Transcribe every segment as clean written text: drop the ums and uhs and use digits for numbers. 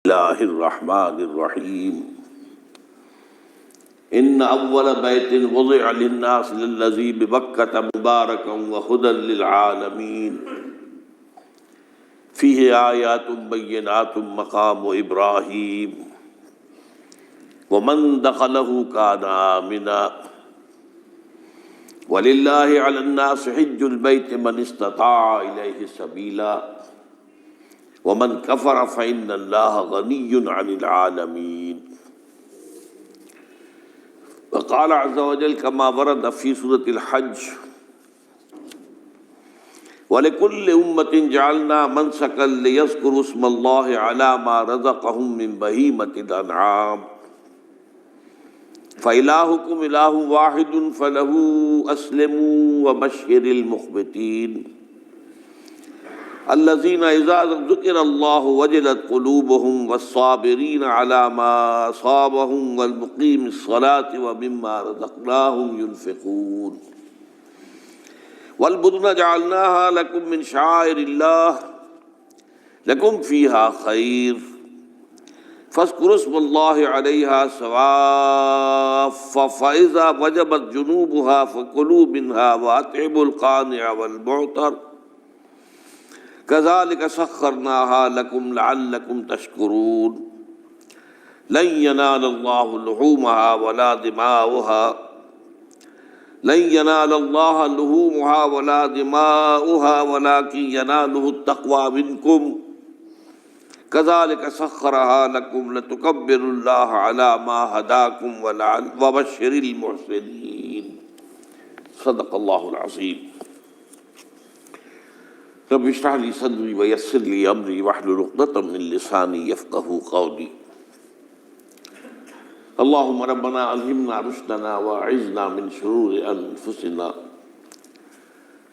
اللہ الرحمن الرحیم ان اول بیت وضع للناس للذی ببکۃ مبارکا وہدی للعالمین فیہ آیات بینات مقام ابراہیم ومن دخلہ کان آمنا وللہ علی الناس حج البیت من استطاع الیہ سبیلا ومن کفر فإن اللہ غنی عن العالمین وقال عز وجل كما ورد في سورة الحج وَلِكُلِّ أُمَّةٍ جَعَلْنَا مَنْسَكًا لِيَذْكُرُوا اسْمَ اللَّهِ عَلَى مَا رَزَقَهُم مِّن بَهِيمَةِ الْأَنْعَامِ فَإِلَٰهُكُمْ إِلَٰهٌ وَاحِدٌ فَلَهُ أَسْلِمُوا وَبَشِّرِ الْمُخْبِتِينَ الَّذِينَ إِذَا ذُكِرَ اللَّهُ وَجِلَتْ قُلُوبُهُمْ وَالصَّابِرِينَ عَلَى مَا أَصَابَهُمْ وَالْمُقِيمِي الصَّلَاةِ وَمِمَّا رَزَقْنَاهُمْ يُنْفِقُونَ وَالْبُدْنَ جَعَلْنَاهَا لَكُم مِّن شَعَائِرِ اللَّهِ لَكُمْ فِيهَا خَيْرٌ فاذكروا اسم الله عليها صواف فإذا وجبت جنوبها فكلوا منها وأطعموا القانع والمعتر كذلك سخرناها لكم لعلكم تشكرون لن ينال الله لحومها ولا دماؤها ولكن يناله التقوى منكم كذلك سخرها لكم لتكبروا الله على ما هداكم وبشر المحسنين صدق الله العظيم رب اشرح لي صدري ويسر لي امري واحلل عقدة من لساني يفقهوا قولي اللهم ربنا الهمنا رشدنا واعذنا من شرور انفسنا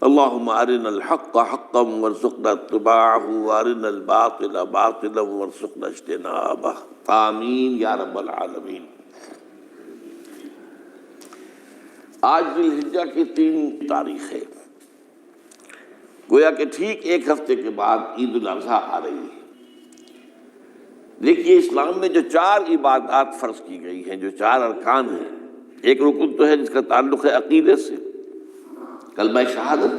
اللهم ارنا الحق حقا وارزقنا اتباعه وارنا الباطل باطلا وارزقنا اجتنابه آمین یا رب العالمین۔ آج ذی الحجہ کی 3 تاریخ ہے، گویا کہ ٹھیک ایک ہفتے کے بعد عید الاضحیٰ آ رہی ہے۔ دیکھیے اسلام میں جو 4 عبادات فرض کی گئی ہیں، جو 4 ارکان ہیں، ایک رکن تو ہے جس کا تعلق ہے عقیدے سے، کلمہ شہادت،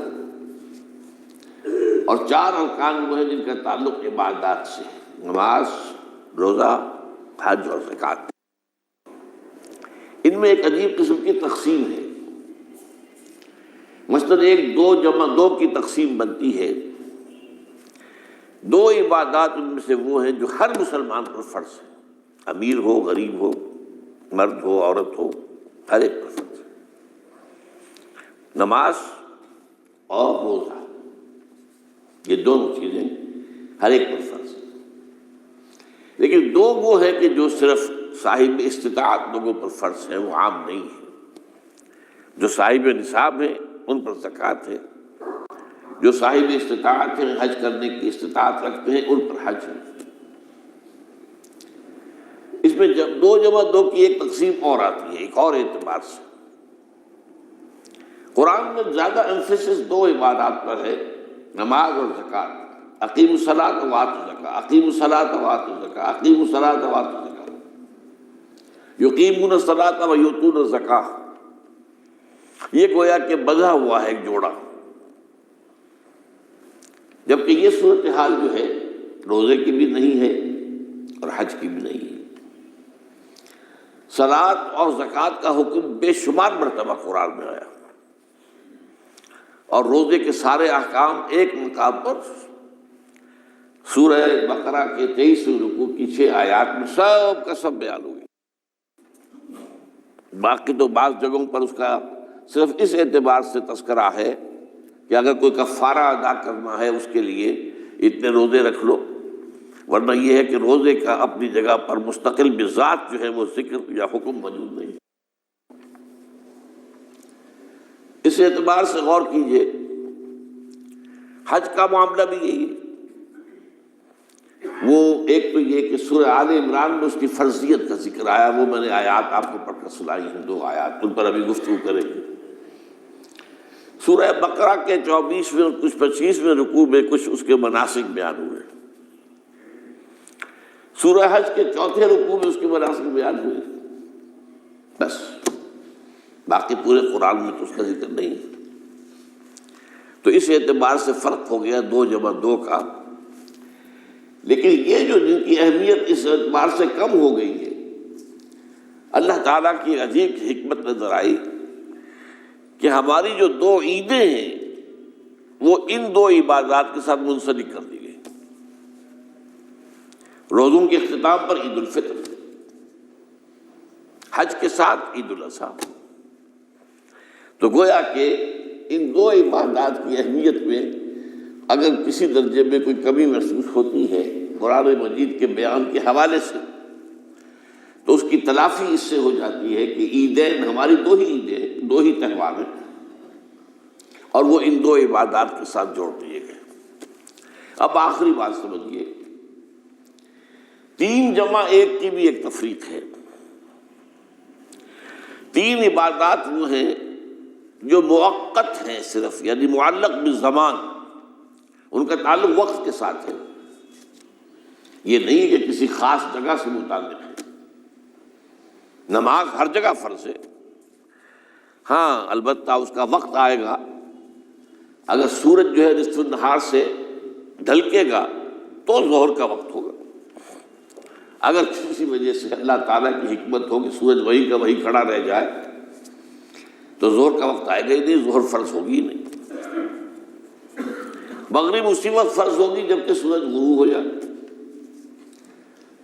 اور 4 ارکان وہ ہیں جن کا تعلق عبادات سے، نماز، روزہ، حج اور زکوٰۃ۔ ان میں ایک عجیب قسم کی تقسیم ہے، مثلاً 1 2 جمع 2 کی تقسیم بنتی ہے۔ 2 عبادات ان میں سے وہ ہیں جو ہر مسلمان پر فرض ہے، امیر ہو غریب ہو، مرد ہو عورت ہو، ہر ایک پر فرض ہے، نماز اور روزہ، یہ دونوں چیزیں ہر ایک پر فرض ہیں۔ لیکن 2 وہ ہیں کہ جو صرف صاحب استطاعت لوگوں پر فرض ہیں، وہ عام نہیں ہیں۔ جو صاحب نصاب ہیں ان پر زکوٰۃ ہے، جو صاحب استطاعت ہیں، حج کرنے کی استطاعت رکھتے ہیں، ان پر حج ہے۔ اس میں 2 جمع 2 کی ایک تقسیم اور آتی ہے، ایک اور اعتبار سے۔ قرآن میں زیادہ ایمفیسس 2 عبادات پر ہے، نماز اور زکوٰۃ۔ اقیموا الصلاۃ وآتوا الزکاۃ، اقیموا الصلاۃ وآتوا الزکاۃ، اقیموا الصلاۃ وآتوا الزکاۃ، یقیمون الصلاۃ ویؤتون الزکاۃ۔ یہ گویا کہ بندھا ہوا ہے ایک جوڑا، جبکہ یہ صورتحال جو ہے روزے کی بھی نہیں ہے اور حج کی بھی نہیں ہے۔ صلاۃ اور زکوٰۃ کا حکم بے شمار مرتبہ قرآن میں آیا، اور روزے کے سارے احکام ایک مقام پر سورہ بقرہ کے 23ویں رکوع کی 6 آیات میں سب کا سب بیان ہوئی۔ باقی تو بعض جگہوں پر اس کا صرف اس اعتبار سے تذکرہ ہے کہ اگر کوئی کفارہ ادا کرنا ہے اس کے لیے اتنے روزے رکھ لو، ورنہ یہ ہے کہ روزے کا اپنی جگہ پر مستقل بذات جو ہے وہ ذکر یا حکم موجود نہیں۔ اس اعتبار سے غور کیجئے، حج کا معاملہ بھی یہی ہے۔ وہ ایک تو یہ کہ سورہ آل عمران میں اس کی فرضیت کا ذکر آیا، وہ میں نے آیات آپ کو پڑھ کر سنائی ہیں، 2 آیات، ان پر ابھی گفتگو کریں گے۔ سورہ بقرہ کے 24ویں اور کچھ 25ویں رکوع میں کچھ اس کے مناسک بیان ہوئے۔ سورہ حج کے چوتھے رکوع میں اس کے مناسب بیان ہوئے، بس باقی پورے قرآن میں تو اس کا ذکر نہیں ہے۔ تو اس اعتبار سے فرق ہو گیا 2 جمع 2 کا، لیکن یہ جو جن کی اہمیت اس اعتبار سے کم ہو گئی ہے، اللہ تعالیٰ کی عجیب حکمت نظر آئی کہ ہماری جو 2 عیدیں ہیں وہ ان 2 عبادات کے ساتھ منسلک کر دی گئی۔ روزوں کے اختتام پر عید الفطر، حج کے ساتھ عید الاضحیٰ۔ تو گویا کہ ان 2 عبادات کی اہمیت میں اگر کسی درجے میں کوئی کمی محسوس ہوتی ہے قرآن مجید کے بیان کے حوالے سے، تو اس کی تلافی اس سے ہو جاتی ہے کہ عیدین ہماری 2 ہی عیدیں ہیں، 2 ہی تہوار ہیں، اور وہ ان 2 عبادات کے ساتھ جوڑ دیے گئے۔ اب آخری بات سمجھیے، 3 جمع 1 کی بھی ایک تفریق ہے۔ 3 عبادات وہ ہیں جو موقت ہیں صرف، یعنی معلق بالزمان، ان کا تعلق وقت کے ساتھ ہے، یہ نہیں ہے کہ کسی خاص جگہ سے متعلق ہے۔ نماز ہر جگہ فرض ہے، ہاں البتہ اس کا وقت آئے گا، اگر سورج جو ہے نصف النہار سے ڈھلکے گا تو ظہر کا وقت ہوگا، اگر کسی وجہ سے اللہ تعالیٰ کی حکمت ہو کہ سورج وہیں کا وہیں کھڑا رہ جائے تو ظہر کا وقت آئے گا ہی نہیں، ظہر فرض ہوگی ہی نہیں۔ مغرب اسی وقت فرض ہوگی جبکہ سورج غروب ہو جائے،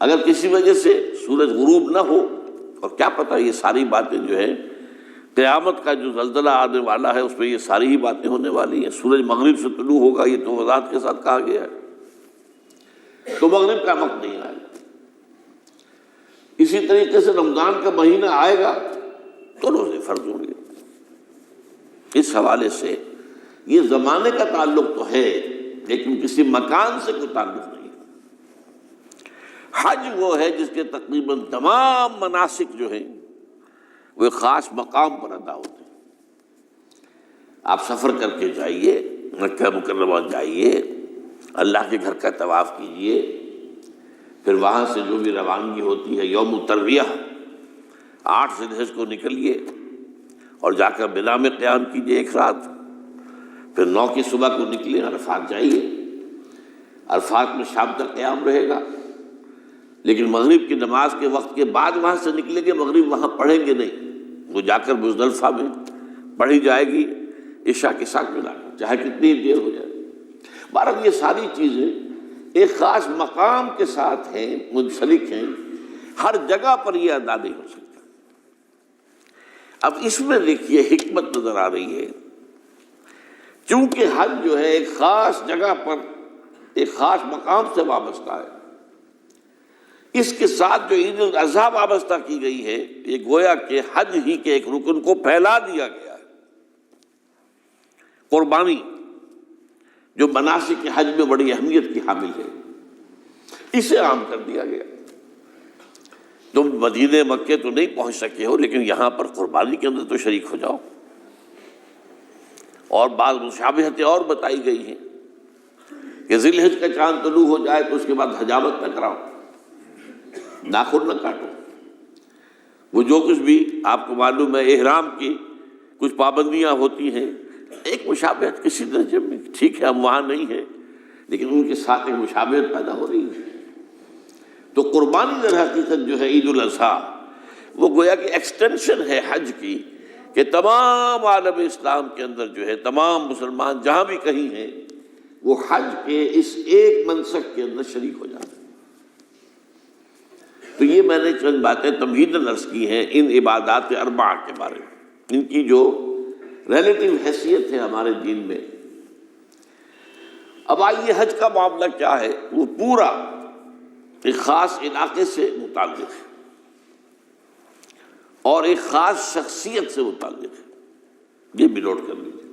اگر کسی وجہ سے سورج غروب نہ ہو، اور کیا پتہ یہ ساری باتیں جو ہے قیامت کا جو زلزلہ آنے والا ہے اس میں یہ ساری ہی باتیں ہونے والی ہیں، سورج مغرب سے طلوع ہوگا یہ تو وضاحت کے ساتھ کہا گیا ہے، تو مغرب کا وقت نہیں آئے گا۔ اسی طریقے سے رمضان کا مہینہ آئے گا تو روزے فرض ہوں گے۔ اس حوالے سے یہ زمانے کا تعلق تو ہے لیکن کسی مکان سے کوئی تعلق نہیں۔ حج وہ ہے جس کے تقریباً تمام مناسک جو ہیں وہ ایک خاص مقام پر ادا ہوتے ہیں۔ آپ سفر کر کے جائیے، مکہ مکرمہ جائیے، اللہ کے گھر کا طواف کیجیے، پھر وہاں سے جو بھی روانگی ہوتی ہے یوم الترویہ 8 ذی الحجہ کو نکلیے اور جا کر منا میں قیام کیجیے 1 رات، پھر 9 کی صبح کو نکلے عرفات جائیے، عرفات میں شام تک قیام رہے گا، لیکن مغرب کی نماز کے وقت کے بعد وہاں سے نکلیں گے، مغرب وہاں پڑھیں گے نہیں، وہ جا کر مزدلفہ میں پڑھی جائے گی عشاء کے ساتھ ملا کر، چاہے کتنی دیر ہو جائے۔ بہرحال یہ ساری چیزیں ایک خاص مقام کے ساتھ ہیں، منسلک ہیں، ہر جگہ پر یہ ادا نہیں ہو سکتا۔ اب اس میں دیکھیے حکمت نظر آ رہی ہے، چونکہ حج جو ہے ایک خاص جگہ پر ایک خاص مقام سے وابستہ ہے، اس کے ساتھ جو عید الاضحیٰ وابستہ کی گئی ہے، یہ گویا کہ حج ہی کے ایک رکن کو پھیلا دیا گیا ہے۔ قربانی جو مناسک حج میں بڑی اہمیت کی حامل ہے، اسے عام کر دیا گیا۔ تم مدینے مکے تو نہیں پہنچ سکے ہو لیکن یہاں پر قربانی کے اندر تو شریک ہو جاؤ۔ اور بعض مشابہتیں اور بتائی گئی ہیں کہ ذی الحجہ کا چاند طلوع ہو جائے تو اس کے بعد حجامت نہ کراؤ، ناخن نہ کاٹو، وہ جو کچھ بھی آپ کو معلوم ہے احرام کی کچھ پابندیاں ہوتی ہیں، ایک مشابہت کسی درجے میں، ٹھیک ہے ہم وہاں نہیں ہیں لیکن ان کے ساتھ ایک مشابہت پیدا ہو رہی ہے۔ تو قربانی در حقیقت جو ہے عید الاضحیٰ وہ گویا کہ ایکسٹینشن ہے حج کی، کہ تمام عالم اسلام کے اندر جو ہے تمام مسلمان جہاں بھی کہیں ہیں وہ حج کے اس ایک منسک کے اندر شریک ہو جاتے ہیں۔ تو یہ میں نے چند باتیں تمہیداً عرض کی ہیں ان عبادات 4 کے بارے میں، ان کی جو ریلیٹیو حیثیت ہے ہمارے دین میں۔ اب آئیے حج کا معاملہ کیا ہے، وہ پورا ایک خاص علاقے سے متعلق ہے اور ایک خاص شخصیت سے متعلق ہے، یہ بھی نوٹ کر لیجیے۔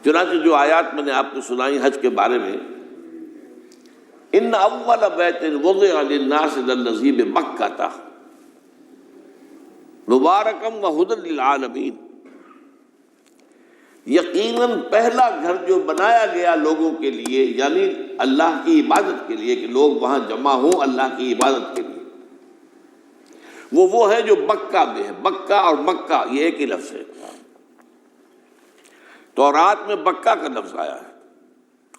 چنانچہ جو آیات میں نے آپ کو سنائی حج کے بارے میں، ان اول بیت وضع للناس للذی بمکہ مبارکا وہدی للعالمین، یقیناً پہلا گھر جو بنایا گیا لوگوں کے لیے، یعنی اللہ کی عبادت کے لیے، کہ لوگ وہاں جمع ہوں اللہ کی عبادت کے لیے، وہ ہے جو مکہ میں ہے۔ مکہ اور مکہ یہ ایک ہی لفظ ہے۔ تورات میں مکہ کا لفظ آیا ہے،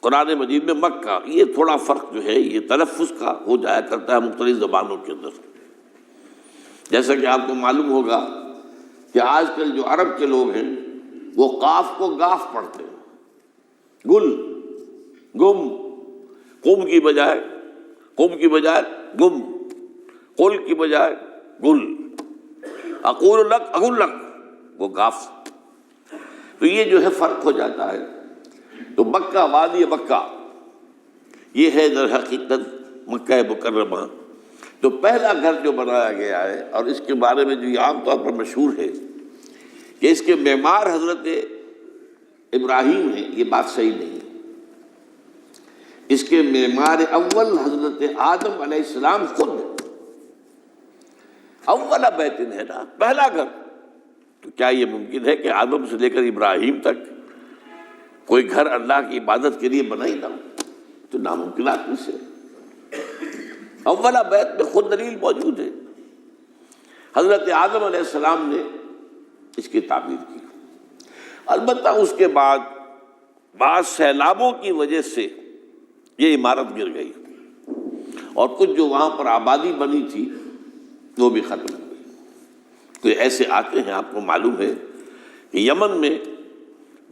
قرآن مجید میں مکہ۔ یہ تھوڑا فرق جو ہے یہ تلفظ کا ہو جایا کرتا ہے مختلف زبانوں کے اندر۔ جیسا کہ آپ کو معلوم ہوگا کہ آج کل جو عرب کے لوگ ہیں وہ قاف کو گاف پڑھتے ہیں، گل، گم، قم کی بجائے گم، قل کی بجائے گل، اقول لک اقول لک، وہ گاف۔ تو یہ جو ہے فرق ہو جاتا ہے۔ تو مکہ، وادی مکہ، یہ ہے در حقیقت مکہ مکرمہ۔ تو پہلا گھر جو بنایا گیا ہے، اور اس کے بارے میں جو یہ عام طور پر مشہور ہے کہ اس کے معمار حضرت ابراہیم ہیں، یہ بات صحیح نہیں ہے۔ اس کے معمار اول حضرت آدم علیہ السلام خود ہے۔ اول بیت ہے نا، پہلا گھر۔ تو کیا یہ ممکن ہے کہ آدم سے لے کر ابراہیم تک کوئی گھر اللہ کی عبادت کے لیے بنا ہی نہ ہو؟ تو ناممکنات میں سے اولا بیت میں خود دلیل موجود ہے۔ حضرت آدم علیہ السلام نے اس کی تعمیر کی۔ البتہ اس کے بعد بعض سیلابوں کی وجہ سے یہ عمارت گر گئی، اور کچھ جو وہاں پر آبادی بنی تھی وہ بھی ختم ہو گئی۔ تو ایسے آتے ہیں، آپ کو معلوم ہے کہ یمن میں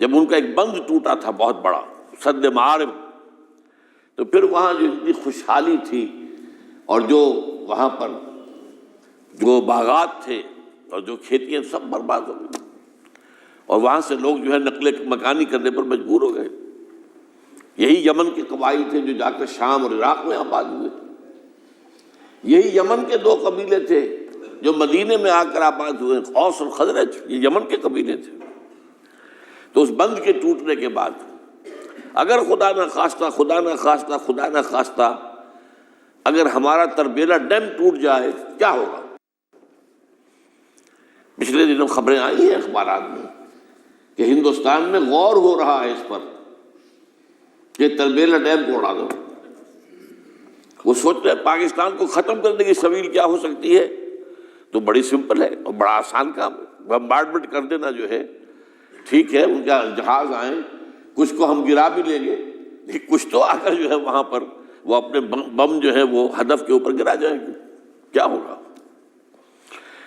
جب ان کا ایک بند ٹوٹا تھا بہت بڑا، سد معارب، تو پھر وہاں جو اتنی خوشحالی تھی، اور جو وہاں پر جو باغات تھے اور جو کھیتیاں سب برباد ہو گئی، اور وہاں سے لوگ جو ہے نقل مکانی کرنے پر مجبور ہو گئے۔ یہی یمن کے قبائل تھے جو جا کر شام اور عراق میں آباد ہوئے۔ یہی یمن کے دو قبیلے تھے جو مدینے میں آ کر آباد ہوئے، اوس اور خزرج، یہ یمن کے قبیلے تھے۔ تو اس بند کے ٹوٹنے کے بعد اگر خدا نہ خواستہ اگر ہمارا تربیلا ڈیم ٹوٹ جائے کیا ہوگا؟ پچھلے دنوں خبریں آئی ہیں اخبارات میں کہ ہندوستان میں غور ہو رہا ہے اس پر کہ تربیلا ڈیم کو اڑا دو۔ وہ سوچ رہے پاکستان کو ختم کرنے کی سبیل کیا ہو سکتی ہے؟ تو بڑی سمپل ہے اور بڑا آسان کام ہے، بمبارڈمنٹ کر دینا جو ہے۔ ٹھیک ہے، ان کا جہاز آئیں، کچھ کو ہم گرا بھی لیں گے، لیکن کچھ تو آ کر جو ہے وہاں پر وہ اپنے بم جو ہے وہ ہدف کے اوپر گرا جائیں گے، کیا ہوگا؟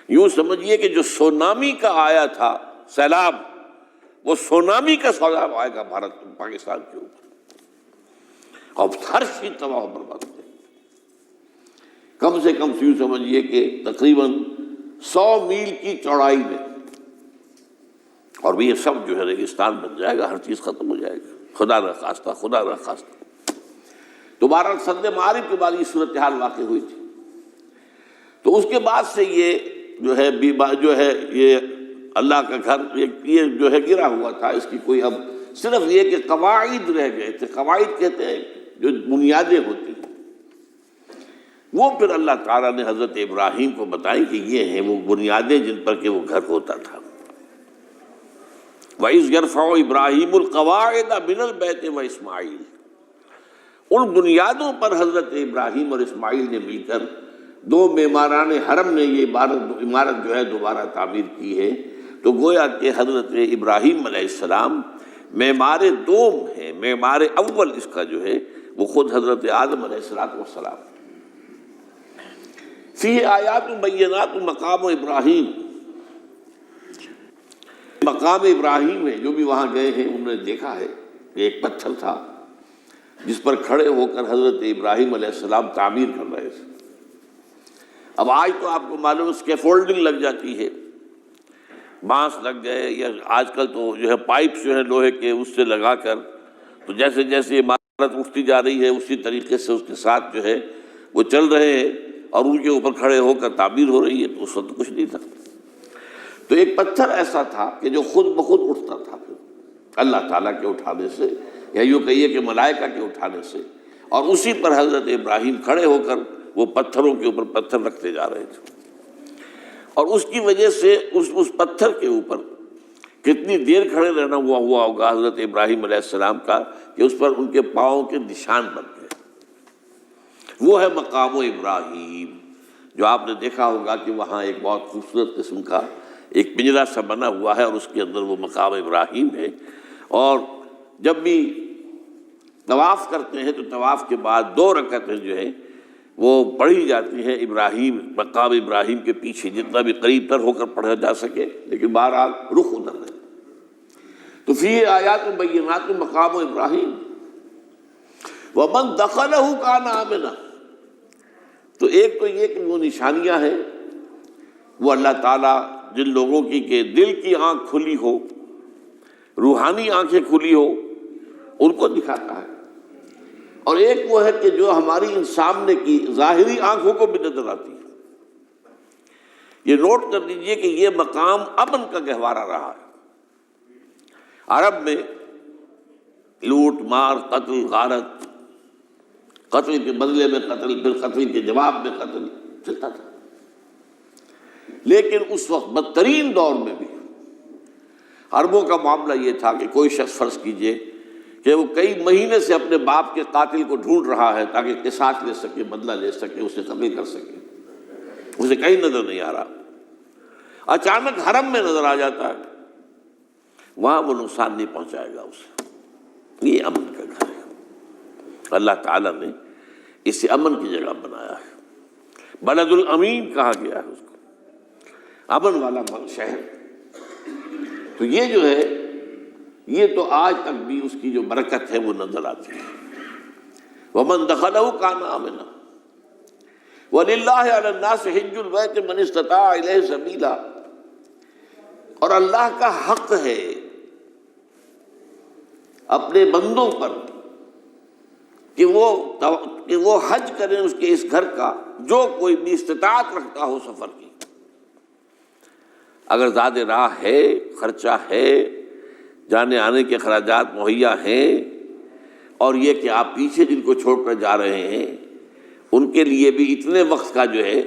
یوں سمجھیے کہ جو سونامی کا آیا تھا سیلاب، وہ سونامی کا سیلاب آئے گا پاکستان کے اوپر، اور ہر چیز تباہ و برباد ہو جائے گی۔ کم سے کم یوں سمجھیے کہ تقریباً 100 میل کی چوڑائی میں، اور بھی یہ سب جو ہے ریگستان بن جائے گا، ہر چیز ختم ہو جائے گا، خدا نہ خواستہ۔ دوبارہ سد معارف کے بعد یہ صورتحال واقع ہوئی تھی۔ تو اس کے بعد سے یہ جو ہے یہ اللہ کا گھر یہ جو ہے گرا ہوا تھا۔ اس کی کوئی اب صرف یہ کہ قواعد رہ گئے تھے۔ قواعد کہتے ہیں جو بنیادیں ہوتی ہیں، وہ پھر اللہ تعالیٰ نے حضرت ابراہیم کو بتائی کہ یہ ہیں وہ بنیادیں جن پر کہ وہ گھر ہوتا تھا۔ وَإِذْ يَرْفَعُ إِبْرَاهِيمُ الْقَوَاعِدَ مِنَ الْبَيْتِ وَإِسْمَاعِيلُ، ان بنیادوں پر حضرت ابراہیم اور اسماعیل نے مل کر دو معماران حرم نے یہ عمارت جو ہے دوبارہ تعمیر کی ہے۔ تو گویا کہ حضرت ابراہیم علیہ السلام معمار دوم ہے، معمار اول اس کا جو ہے وہ خود حضرت آدم علیہ السلام۔ فیہ آیات بینات مقام ابراہیم، مقام ابراہیم ہے، جو بھی وہاں گئے ہیں انہوں نے دیکھا ہے کہ ایک پتھر تھا جس پر کھڑے ہو کر حضرت ابراہیم علیہ السلام تعمیر کر رہے تھے۔ اب آج تو آپ کو معلوم اسکیفولڈنگ لگ جاتی ہے، بانس لگ گئے، یا آج کل تو جو ہے پائپس جو ہے لوہے کے اس سے لگا کر، تو جیسے جیسے عمارت اٹھتی جا رہی ہے اسی طریقے سے اس کے ساتھ جو ہے وہ چل رہے ہیں اور ان کے اوپر کھڑے ہو کر تعمیر ہو رہی ہے۔ تو اس وقت کچھ نہیں تھا۔ تو ایک پتھر ایسا تھا کہ جو خود بخود اٹھتا تھا، پھر اللہ تعالیٰ کے اٹھانے سے، یا یوں کہیے کہ ملائکہ کے اٹھانے سے، اور اسی پر حضرت ابراہیم کھڑے ہو کر وہ پتھروں کے اوپر پتھر رکھتے جا رہے تھے، اور اس کی وجہ سے اس پتھر کے اوپر کتنی دیر کھڑے رہنا ہوا ہوگا حضرت ابراہیم علیہ السلام کا کہ اس پر ان کے پاؤں کے نشان بن گئے۔ وہ ہے مقام ابراہیم، جو آپ نے دیکھا ہوگا کہ وہاں ایک بہت خوبصورت قسم کا ایک پنجرا سا بنا ہوا ہے اور اس کے اندر وہ مقام ابراہیم ہے۔ اور جب بھی طواف کرتے ہیں تو طواف کے بعد 2 رکعتیں جو ہیں وہ پڑھی جاتی ہیں ابراہیم، مقام ابراہیم کے پیچھے، جتنا بھی قریب تر ہو کر پڑھا جا سکے، لیکن بہرحال رخ ادھر ہے۔ تو فی آیات بینات مقام ابراہیم ومن دخلہ کان آمنا۔ تو ایک تو یہ کہ وہ نشانیاں ہیں، وہ اللہ تعالیٰ جن لوگوں کی کہ دل کی آنکھ کھلی ہو، روحانی آنکھیں کھلی ہو، ان کو دکھاتا ہے، اور ایک وہ ہے کہ جو ہماری ان سامنے کی ظاہری آنکھوں کو بھی نظر آتی ہے۔ یہ نوٹ کر لیجئے کہ یہ مقام امن کا گہوارہ رہا ہے۔ عرب میں لوٹ مار، قتل غارت، قتل کے بدلے میں قتل، پھر قتل کے جواب میں قتل چلتا تھا، لیکن اس وقت بدترین دور میں بھی عربوں کا معاملہ یہ تھا کہ کوئی شخص فرض کیجئے کہ وہ کئی مہینے سے اپنے باپ کے قاتل کو ڈھونڈ رہا ہے تاکہ قصاص لے سکے، بدلہ لے سکے، اسے قتل کر سکے، اسے کہیں نظر نہیں آ رہا، اچانک حرم میں نظر آ جاتا ہے، وہاں وہ نقصان نہیں پہنچائے گا اسے۔ یہ امن کا گھر ہے، اللہ تعالیٰ نے اسے امن کی جگہ بنایا ہے، بلد الامین کہا گیا ہے اس کو، امن والا شہر۔ تو یہ جو ہے، یہ تو آج تک بھی اس کی جو برکت ہے وہ نظر آتی ہے۔ وَمَن دَخَلَهُ كَانَ آمِنًا وَلِلَّهِ عَلَى النَّاسِ حِجُّ الْبَيْتِ مَنِ اسْتَطَاعَ إِلَيْهِ سَبِيلًا، اور اللہ کا حق ہے اپنے بندوں پر کہ وہ حج کریں اس کے اس گھر کا، جو کوئی بھی استطاعت رکھتا ہو سفر کی۔ اگر زاد راہ ہے، خرچہ ہے، جانے آنے کے اخراجات مہیا ہیں، اور یہ کہ آپ پیچھے جن کو چھوڑ کر جا رہے ہیں ان کے لیے بھی اتنے وقت کا جو ہے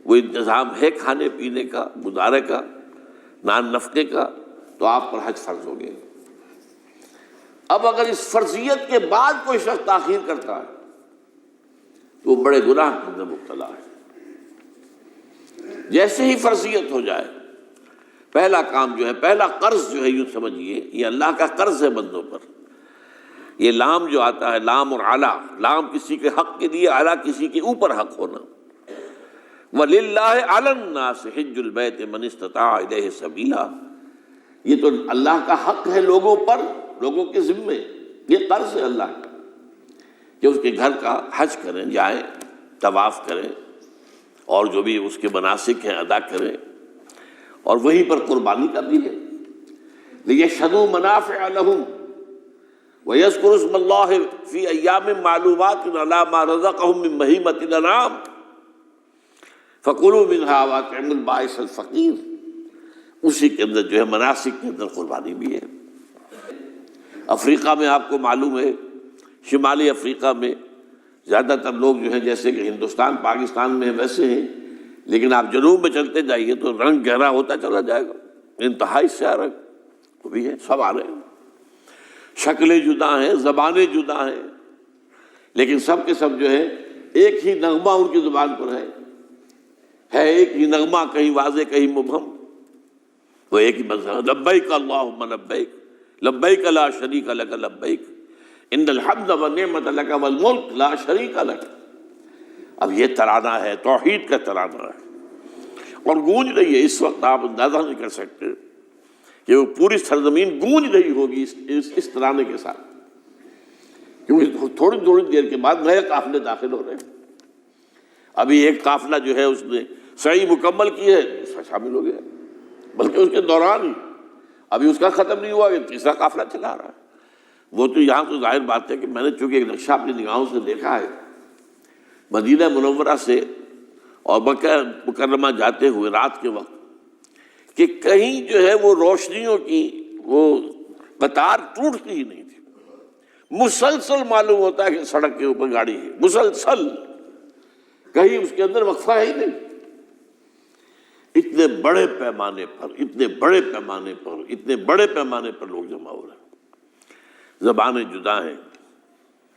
وہ انتظام ہے، کھانے پینے کا، گزارے کا، نان نفقے کا، تو آپ پر حج فرض ہو گئے۔ اب اگر اس فرضیت کے بعد کوئی شخص تاخیر کرتا ہے تو وہ بڑے گناہ کے اندر مبتلا ہے۔ جیسے ہی فرضیت ہو جائے، پہلا کام جو ہے، پہلا قرض جو ہے، یوں سمجھیے یہ اللہ کا قرض ہے بندوں پر۔ یہ لام جو آتا ہے، لام اور اعلیٰ، لام کسی کے حق کے لیے، اعلیٰ کسی کے اوپر حق ہونا۔ وَلِلَّهِ عَلَى النَّاسِ حِجُّ الْبَيْتِ مَنِ اسْتَطَاعَ إِلَيْهِ سَبِيلًا، یہ تو اللہ کا حق ہے لوگوں پر، لوگوں کے ذمے، یہ قرض ہے اللہ کا کہ اس کے گھر کا حج کریں، جائیں، طواف کریں، اور جو بھی اس کے مناسک ہیں ادا کریں، اور وہیں پر قربانی کا بھی ہے۔ لِيَشْهَدُوا مَنَافِعَ لَهُمْ وَيَذْكُرُوا اسْمَ اللَّهِ فِي أَيَّامٍ مَّعْلُومَاتٍ عَلَىٰ مَا رَزَقَهُم مِّن بَهِيمَةِ الْأَنْعَامِ فَكُلُوا مِنْهَا وَأَطْعِمُوا الْبَائِسَ الْفَقِيرَ، اسی کے اندر جو ہے مناسک کے اندر قربانی بھی ہے۔ افریقہ میں آپ کو معلوم ہے، شمالی افریقہ میں زیادہ تر لوگ جو ہیں جیسے کہ ہندوستان پاکستان میں ویسے ہیں، لیکن آپ جنوب میں چلتے جائیے تو رنگ گہرا ہوتا چلا جائے گا، انتہائی سیاہ رنگ وہ بھی ہے، سب آ رہے ہیں، شکلیں جدا ہیں، زبانیں جدا ہیں، لیکن سب کے سب جو ہے ایک ہی نغمہ ان کی زبان پر ہے ایک ہی نغمہ، کہیں واضح کہیں مبہم، وہ ایک ہی مذہب، لبیک اللہم لبیک لبیک لا شریک لک لبیک ان الحمد والنعمت لک والملک لا شریک لک۔ اب یہ ترانہ ہے، توحید کا ترانہ ہے، اور گونج رہی ہے اس وقت، آپ اندازہ نہیں کر سکتے کہ وہ پوری سرزمین گونج رہی ہوگی اس ترانے کے ساتھ، کیونکہ تھوڑی تھوڑی دیر کے بعد نئے قافلے داخل ہو رہے ہیں۔ ابھی ایک قافلہ جو ہے اس نے سعی مکمل کی ہے، شامل ہو گیا، بلکہ اس کے دوران ہی ابھی اس کا ختم نہیں ہوا کہ تیسرا قافلہ چلا رہا ہے۔ وہ تو یہاں تو ظاہر بات ہے کہ میں نے چونکہ ایک نقشہ اپنی نگاہوں سے دیکھا ہے، مدینہ منورہ سے اور مکہ مکرمہ جاتے ہوئے رات کے وقت، کہ کہیں جو ہے وہ روشنیوں کی وہ قطار ٹوٹتی ہی نہیں تھی، مسلسل معلوم ہوتا ہے کہ سڑک کے اوپر گاڑی ہے، مسلسل، کہیں اس کے اندر وقفہ ہی نہیں۔ اتنے بڑے پیمانے پر لوگ جمع ہو رہے ہیں۔ زبانیں جدا ہیں،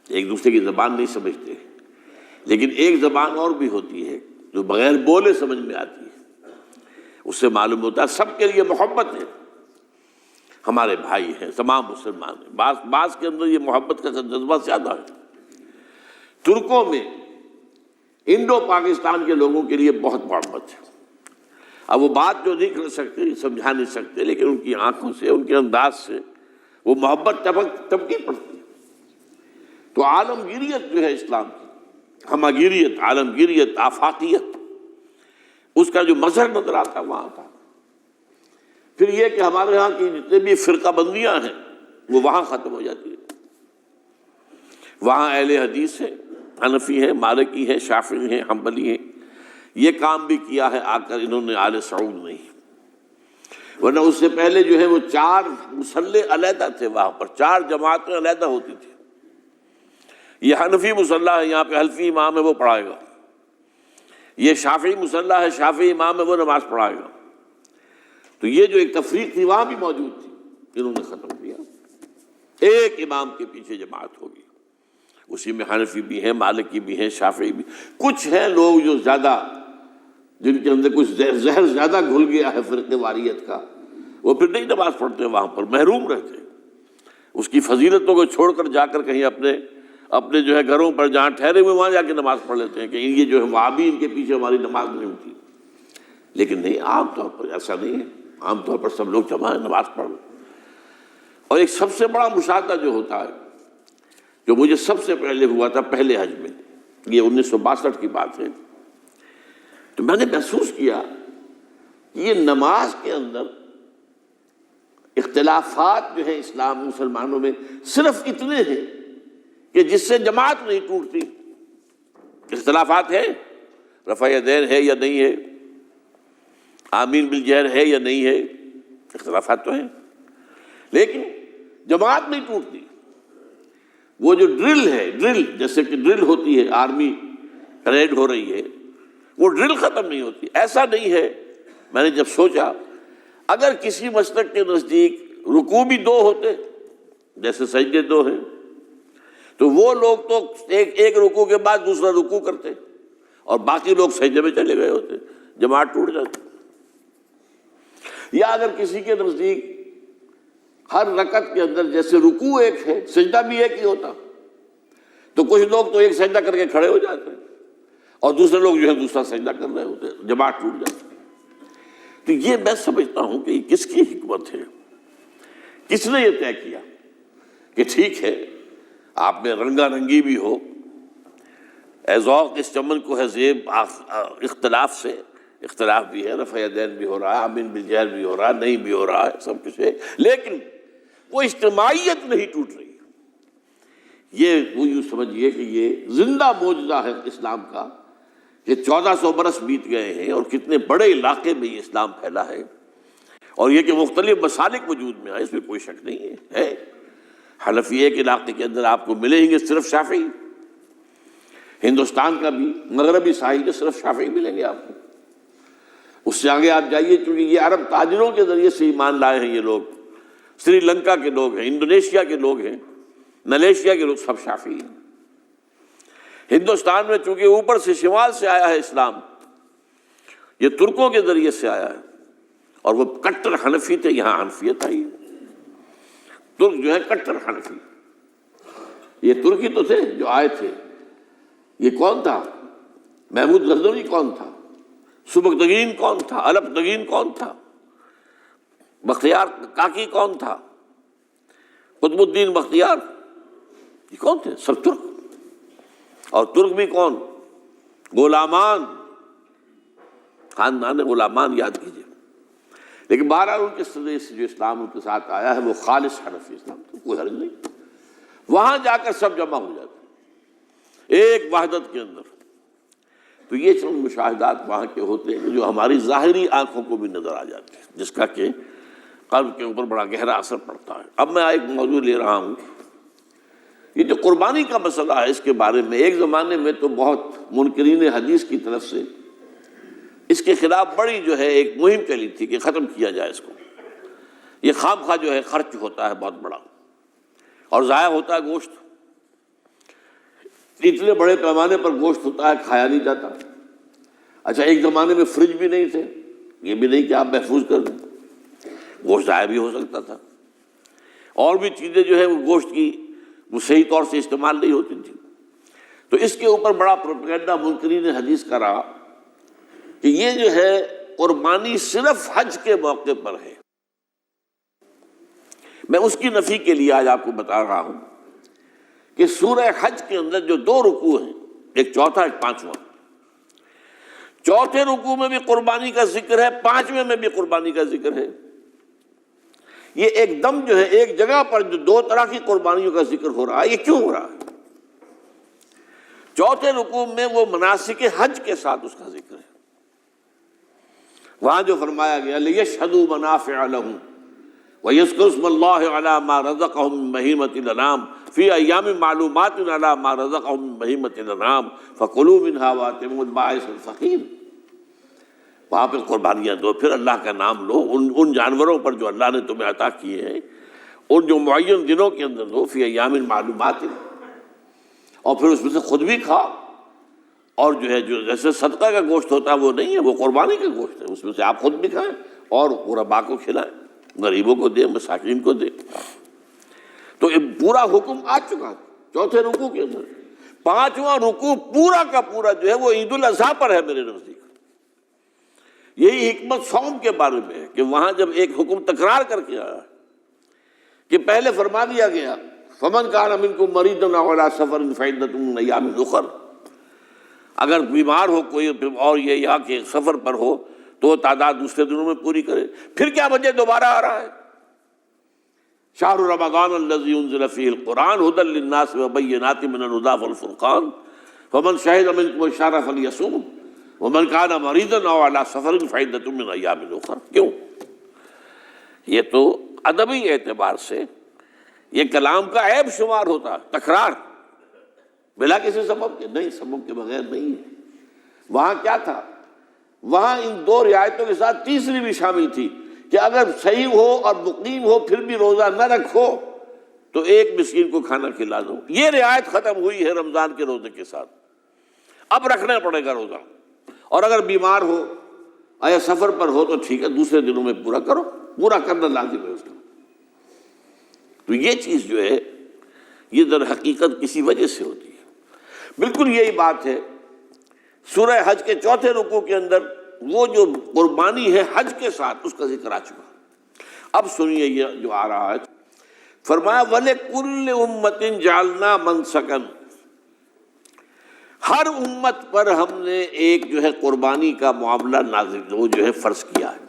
ایک دوسرے کی زبان نہیں سمجھتے، لیکن ایک زبان اور بھی ہوتی ہے جو بغیر بولے سمجھ میں آتی ہے۔ اس سے معلوم ہوتا ہے سب کے لیے محبت ہے، ہمارے بھائی ہیں، تمام مسلمان ہیں۔ بعض کے اندر یہ محبت کا جذبہ زیادہ ہے۔ ترکوں میں انڈو پاکستان کے لوگوں کے لیے بہت محبت ہے۔ اب وہ بات جو نہیں کر سکتے، سمجھا نہیں سکتے، لیکن ان کی آنکھوں سے، ان کے انداز سے وہ محبت ٹپکی پڑتی ہے۔ تو عالمگیریت جو ہے اسلام کی، ہمگیریت، عالمگیریت، آفاقیت، اس کا جو مظہر نظر آتا ہے وہاں تھا۔ پھر یہ کہ ہمارے ہاں کی جتنے بھی فرقہ بندیاں ہیں وہ وہاں ختم ہو جاتی ہیں۔ وہاں اہل حدیث ہے، حنفی ہے، مالکی ہے، شافعی ہے، حنبلی ہے۔ یہ کام بھی کیا ہے آ کر انہوں نے آل سعود نہیں، ورنہ اس سے پہلے جو ہے وہ 4 مصلے علیحدہ تھے، وہاں پر 4 جماعتیں علیحدہ ہوتی تھی۔ یہ حنفی مصلی ہے، یہاں پہ حنفی امام ہے وہ پڑھائے گا، یہ شافعی مصلی ہے، شافعی امام ہے وہ نماز پڑھائے گا۔ تو یہ جو ایک تفریق تھی وہاں بھی موجود تھی، انہوں نے ختم کیا۔ ایک امام کے پیچھے جماعت ہوگی، اسی میں حنفی بھی ہیں، مالکی بھی ہیں، شافعی بھی۔ کچھ ہیں لوگ جو زیادہ، جن کے اندر کچھ زہر زیادہ گھل گیا ہے فرقے واریت کا، وہ پھر نہیں نماز پڑھتے، وہاں پر محروم رہتے، اس کی فضیلتوں کو چھوڑ کر جا کر کہیں اپنے جو ہے گھروں پر جہاں ٹھہرے ہوئے وہاں جا کے نماز پڑھ لیتے ہیں کہ یہ جو ہے وہابی، ان کے پیچھے ہماری نماز نہیں ہوتی۔ لیکن نہیں، عام طور پر ایسا نہیں ہے، عام طور پر سب لوگ جمع ہیں، نماز پڑھ لیں۔ اور ایک سب سے بڑا مشاہدہ جو ہوتا ہے، جو مجھے سب سے پہلے ہوا تھا پہلے حج میں، یہ 1962 کی بات ہے، تو میں نے محسوس کیا کہ یہ نماز کے اندر اختلافات جو ہیں اسلام مسلمانوں میں صرف اتنے ہیں کہ جس سے جماعت نہیں ٹوٹتی۔ اختلافات ہیں، رفع یدین ہے یا نہیں ہے، آمین بالجہر ہے یا نہیں ہے، اختلافات تو ہیں، لیکن جماعت نہیں ٹوٹتی۔ وہ جو ڈرل ہے، ڈرل جیسے کہ ڈرل ہوتی ہے، آرمی پریڈ ہو رہی ہے، وہ ڈرل ختم نہیں ہوتی۔ ایسا نہیں ہے، میں نے جب سوچا اگر کسی مسلک کے نزدیک رکوع بھی 2 ہوتے، جیسے سجدے 2 ہیں، تو وہ لوگ تو ایک رکوع کے بعد دوسرا رکوع کرتے اور باقی لوگ سجدے میں چلے گئے ہوتے، جماعت ٹوٹ جاتی۔ یا اگر کسی کے نزدیک ہر رکعت کے اندر جیسے رکوع ایک ہے، سجدہ بھی ایک ہی ہوتا، تو کچھ لوگ تو ایک سجدہ کر کے کھڑے ہو جاتے اور دوسرے لوگ جو ہے دوسرا سجدہ کر رہے ہوتے، جماعت ٹوٹ جاتی۔ تو یہ میں سمجھتا ہوں کہ یہ کس کی حکمت ہے، کس نے یہ طے کیا کہ ٹھیک ہے آپ میں رنگا رنگی بھی ہو، اے ذوق اس چمن کو ہے زیب، اختلاف سے اختلاف بھی ہے، رفع یدین بھی ہو رہا ہے، آمین بالجہر بھی ہو رہا ہے، نہیں بھی ہو رہا ہے، سب کچھ ہے، لیکن وہ اجتماعیت نہیں ٹوٹ رہی۔ یہ وہ یوں سمجھیے کہ یہ زندہ معجزہ ہے اسلام کا کہ 1400 برس بیت گئے ہیں اور کتنے بڑے علاقے میں یہ اسلام پھیلا ہے، اور یہ کہ مختلف مسالک وجود میں آئے، اس میں کوئی شک نہیں ہے۔ حنفی ایک علاقے کے اندر آپ کو ملیں گے صرف شافعی، ہندوستان کا بھی مغربی ساحل کے صرف شافعی ملیں گے آپ کو۔ اس سے آگے آپ جائیے، چونکہ یہ عرب تاجروں کے ذریعے سے ایمان لائے ہیں یہ لوگ، سری لنکا کے لوگ ہیں، انڈونیشیا کے لوگ ہیں، ملیشیا کے لوگ، سب شافعی ہیں۔ ہندوستان میں چونکہ اوپر سے شمال سے آیا ہے اسلام، یہ ترکوں کے ذریعے سے آیا ہے، اور وہ کٹر حنفی تھے، یہاں حنفیت آئی ہے۔ ترک جو ہے کٹر حنفی، یہ ترکی تو تھے جو آئے تھے۔ یہ کون تھا؟ محمود غزنوی کون تھا؟ سبکتگین کون تھا؟ الپتگین کون تھا؟ بختیار کاکی کون تھا؟ قطب الدین بختیار، یہ کون تھے؟ سب ترک۔ اور ترک بھی کون؟ غلامان، خاندان غلامان یاد کیجیے۔ لیکن بہرحال ان کے ذریعے سے جو اسلام ان کے ساتھ آیا ہے وہ خالص حنفی اسلام تھا، کوئی حرج نہیں۔ وہاں جا کر سب جمع ہو جاتے ایک وحدت کے اندر۔ تو یہ چند مشاہدات وہاں کے ہوتے ہیں جو ہماری ظاہری آنکھوں کو بھی نظر آ جاتے ہیں، جس کا کہ قلب کے اوپر بڑا گہرا اثر پڑتا ہے۔ اب میں ایک موضوع لے رہا ہوں، یہ جو قربانی کا مسئلہ ہے، اس کے بارے میں ایک زمانے میں تو بہت منکرین حدیث کی طرف سے اس کے خلاف بڑی جو ہے ایک مہم چلی تھی کہ ختم کیا جائے اس کو. یہ خام خواہ جو ہے خرچ ہوتا ہے بہت بڑا اور ضائع ہوتا ہے گوشت. اتنے بڑے پیمانے پر گوشت ہوتا ہے کھایا نہیں جاتا. اچھا ایک زمانے میں فریج بھی نہیں تھے، یہ بھی نہیں کہ آپ محفوظ کر دیں، گوشت ضائع بھی ہو سکتا تھا. اور بھی چیزیں جو ہے وہ گوشت کی وہ صحیح طور سے استعمال نہیں ہوتی تھی. تو اس کے اوپر بڑا پروپیگنڈا منکرین حدیث کا رہا کہ یہ جو ہے قربانی صرف حج کے موقع پر ہے. میں اس کی نفی کے لیے آج آپ کو بتا رہا ہوں کہ سورہ حج کے اندر جو 2 رکوع ہیں، ایک چوتھا ایک پانچواں، چوتھے رکوع میں بھی قربانی کا ذکر ہے، پانچویں میں بھی قربانی کا ذکر ہے. یہ ایک دم جو ہے ایک جگہ پر جو 2 طرح کی قربانیوں کا ذکر ہو رہا ہے، یہ کیوں ہو رہا ہے؟ چوتھے رکوع میں وہ مناسک حج کے ساتھ اس کا ذکر ہے. وہاں جو فرمایا گیا لِيَشْهَدُوا مَنَافِعَ لَهُمْ وَيَذْكُرُوا اسْمَ اللَّهِ عَلَىٰ مَا رَزَقَهُم مِّن بَهِيمَةِ الْأَنْعَامِ فِي أَيَّامٍ مَّعْلُومَاتٍ عَلَىٰ مَا رَزَقَهُم مِّن بَهِيمَةِ الْأَنْعَامِ فَكُلُوا مِنْهَا وَأَطْعِمُوا الْبَائِسَ الْفَقِيرَ. وہاں پہ قربانیاں دو، پھر اللہ کا نام لو ان جانوروں پر جو اللہ نے تمہیں عطا کیے ہیں، ان جو معین دنوں کے اندر دو، فی ایام معلومات، اور پھر اس میں سے خود بھی کھا. اور جو ہے جو جیسے صدقہ کا گوشت ہوتا ہے وہ نہیں ہے، وہ قربانی کا گوشت ہے، اس میں سے آپ خود بھی کھائیں اور غرباء کو کھلائیں، غریبوں کو دیں، مساکین کو دیں. تو یہ پورا حکم آ چکا ہے چوتھے رکوع کے اندر. پانچواں رکوع پورا کا پورا جو ہے وہ عید الاضحیٰ پر ہے میرے نزدیک. یہی حکمت صوم کے بارے میں ہے کہ وہاں جب ایک حکم تکرار کر کے آیا کہ پہلے فرما دیا گیا فمن کان منکم مریضا او علی سفر فعدۃ من ایام اخر، اگر بیمار ہو کوئی اور یہ یا کہ سفر پر ہو تو تعداد دوسرے دنوں میں پوری کرے. پھر کیا وجہ دوبارہ آ رہا ہے؟ شہر رمضان الذی انزل فیہ القرآن ھدی للناس وبینات من الھدی والفرقان فمن شہد منکم الشہر فلیصمہ ومن کان مریضا او علی سفر فعدۃ من ایام اخر. کیوں؟ یہ تو ادبی اعتبار سے یہ کلام کا عیب شمار ہوتا ہے، تکرار بلا کسی سبب کے. نہیں، سبب کے بغیر نہیں ہے. وہاں کیا تھا؟ وہاں ان 2 رعایتوں کے ساتھ تیسری بھی شامل تھی کہ اگر صحیح ہو اور مقیم ہو پھر بھی روزہ نہ رکھو تو ایک مسکین کو کھانا کھلا دو. یہ رعایت ختم ہوئی ہے رمضان کے روزے کے ساتھ. اب رکھنا پڑے گا روزہ، اور اگر بیمار ہو یا سفر پر ہو تو ٹھیک ہے، دوسرے دنوں میں پورا کرو، پورا کرنا لازم ہے اس کا. تو یہ چیز جو ہے یہ در حقیقت کسی وجہ سے ہوتی ہے. بالکل یہی بات ہے سورہ حج کے چوتھے رکوع کے اندر وہ جو قربانی ہے حج کے ساتھ اس کا ذکر آ چکا. اب سنیے یہ جو آ رہا ہے، فرمایا وَلِكُلِّ أُمَّةٍ جَعَلْنَا مَنْسَكًا، ہر امت پر ہم نے ایک جو ہے قربانی کا معاملہ نازل وہ جو ہے فرض کیا ہے.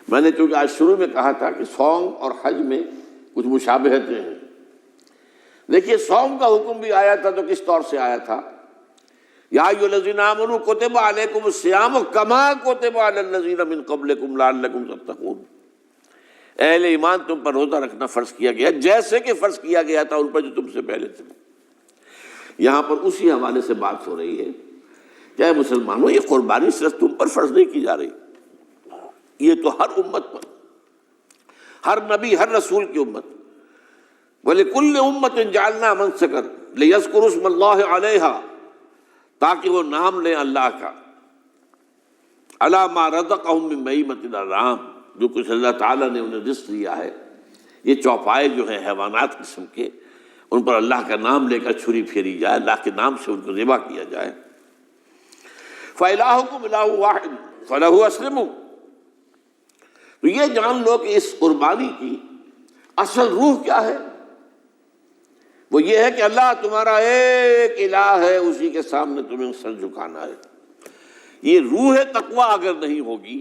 میں نے چونکہ آج شروع میں کہا تھا کہ صوم اور حج میں کچھ مشابہتیں ہیں. دیکھیے صوم کا حکم بھی آیا تھا تو کس طور سے آیا تھا؟ یا ایھا الذین آمنوا کتب علیکم الصیام کما کتب علی الذین من قبلکم لعلکم تتقون. اہل ایمان تم پر روزہ رکھنا فرض کیا گیا جیسے کہ فرض کیا گیا تھا ان پر جو تم سے پہلے تھے. یہاں پر اسی حوالے سے بات ہو رہی ہے کہ اے مسلمانوں یہ قربانی صرف تم پر فرض نہیں کی جا رہی، یہ تو ہر امت پر، ہر نبی ہر رسول کی امت. وَلِكُلِّ أُمَّةٍ جَعَلْنَا مَنْسَكًا لِيَذْكُرُوا اسْمَ اللَّهِ عَلَيْهَا، تاکہ وہ نام لیں اللہ کا، عَلَىٰ مَا رَزَقَهُم مِّن بَهِیمَةِ الْأَنْعَامِ، جو کچھ اللہ تعالیٰ نے انہیں رزق دیا ہے. یہ چوپائے جو ہیں حیوانات قسم کے، ان پر اللہ کا نام لے کر چھری پھیری جائے، اللہ کے نام سے ان کو ذبح کیا جائے. فَإِلَٰهُكُمْ إِلَٰهٌ وَاحِدٌ فَلَهُ أَسْلِمُوا. تو یہ جان لو کہ اس قربانی کی اصل روح کیا ہے؟ وہ یہ ہے کہ اللہ تمہارا ایک الہ ہے، اسی کے سامنے تمہیں سر جھکانا ہے. یہ روح تقویٰ اگر نہیں ہوگی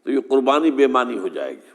تو یہ قربانی بے معنی ہو جائے گی.